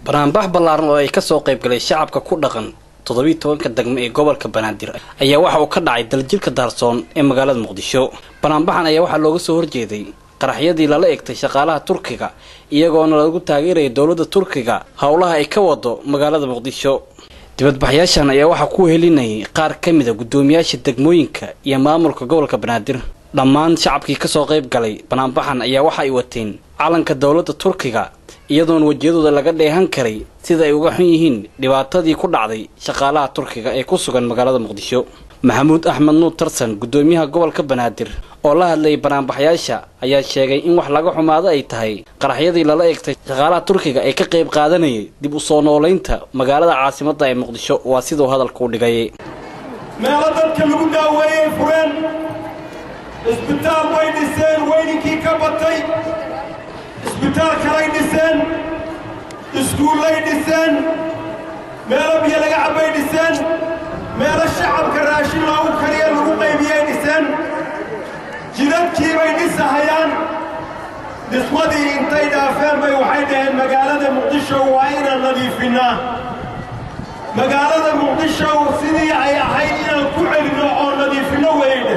barnaamij ballaaran oo ay ka soo qayb galay shacabka ku dhaqan 17 degmo ee gobolka Banaadir ayaa waxa uu ka dhacay daljirka Daarsoon ee magaalada Muqdisho. Barnaamijkan ayaa waxa looga soo horjeeday qaraxyadii lala eegtay shaqaalaha Turkiga iyagoo lagu taageeray dawladda Turkiga hawlaha ay ka wado magaalada Muqdisho. dibadbaxyaashan ayaa waxa ku helinayay qaar kamid ah gudoomiyaasha degmooyinka iyo maamulka gobolka Banaadir. dhammaan shacabkii ka soo qayb galay barnaamijkan ayaa waxa ay wateen calanka dawladda Turkiga iyadoon wajiyadooda laga dheehan karay sida ay uga xun yihiin dhibaatadii ku dhacday shaqaalaha Turkiga ee ku sugan magaalada Muqdisho. Maxamuud Axmed Nuur Tarsan gudoomiyaha gobolka Banaadir oo la hadlay barnaamijyaasha ayaa sheegay in wax laga xumaado ay tahay qaraxyadii lala eegtay shaqaalaha Turkiga ee ka qayb qaadanayay dib u soo nooleynta magaalada caasimadda ee Muqdisho waa sidoo hadalku u dhigay. meelo dadka lagu daaweeyay fureen isbitaal way dhiseen weyninkii ka batay isbitaal kalay dhiseen iskuulay dhiseen meelo biyo laga cabay dhiseen meelo shacabka raashin loogu kariyo lagu qaybiyay dhiseen jidadkii bay dhisahayaan dhismadii intay dhaafeen bay waxay dhaheen magaalada Muqdisho waa inaan nadiifinaa magaalada Muqdisho sidii ay ahayd inaan ku celino oo nadiifino weeyde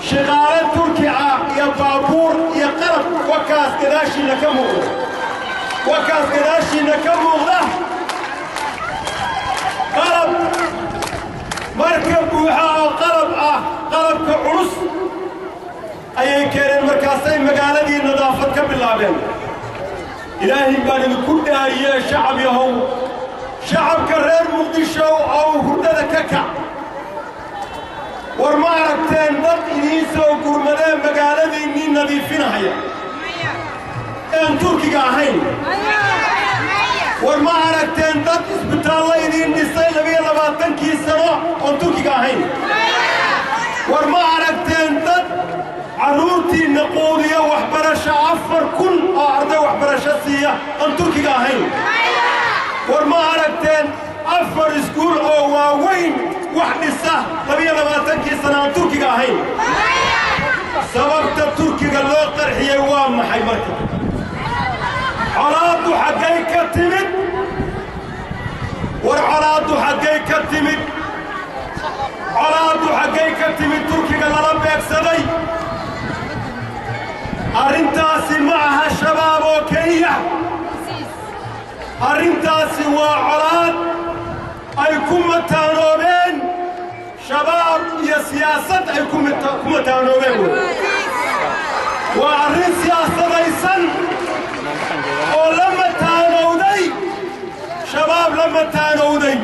shaqaale Turki ah iyo baabuur iyo qalab wakaas gadaashiina ka muuqda qalab markab buuxa oo qalab ah qalabka culus ayay keeneen markaasay magaaladii nadaafad ka bilaabeen. ilaahay baan idinku dhaariyay shacab yahow shacabka reer Muqdisho oo hurdada ka kac war ma aragteen dad idiin soo gurmadeen magaaladiinii nadiifinaya aan Turkiga ahayn war ma aragteen dad isbitaallo idiin dhisay 22 sano oo Turkiga ahayn war ma aragteen dad caruurtiina qoodiya waxbarasho 4,000 oo arday waxbarasho siiya aan Turkiga ahayn war ma aragteen 4 iskuul oo waaweyn wax dhisa 22 sano aan Turkiga ahayn sababta Turkiga loo qarxiyay waa maxay marka colaadu xaggay ka timid war colaadu xaggay ka timid Turkiga lala beegsaday arrintaasi ma aha shabaab oo kaliya arrintaasi waa colaad ay ku mataanoobeen shabaab iyo siyaasad ay ku mataanoobeen waa arrin siyaasadaysan oo la mataanowday shabaab la mataanowday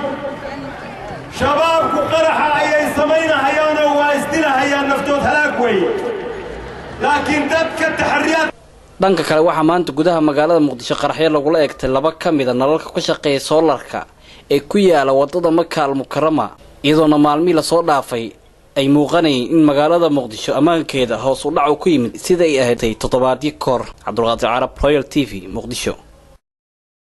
shabaabku qaraxa ayay samaynahayaan oo waa isdilahayaan naftood halaag weeye laakiin dadka taxriyaad dhanka kale waxa maanta gudaha magaalada Muqdisho qaraxyo lagula eegtay laba kamid ah nalalka ku shaqeeya soolarka ee ku yaala wadada Makka al-Mukarrama iyadoo maalmii la soo dhaafay ay muuqanayeen in magaalada Muqdisho amaankeeda hoos u dhac ku yimid sida ay ahayd toddobaadkii kor. Cabdulqaadir Carab, Royal TV, Muqdisho.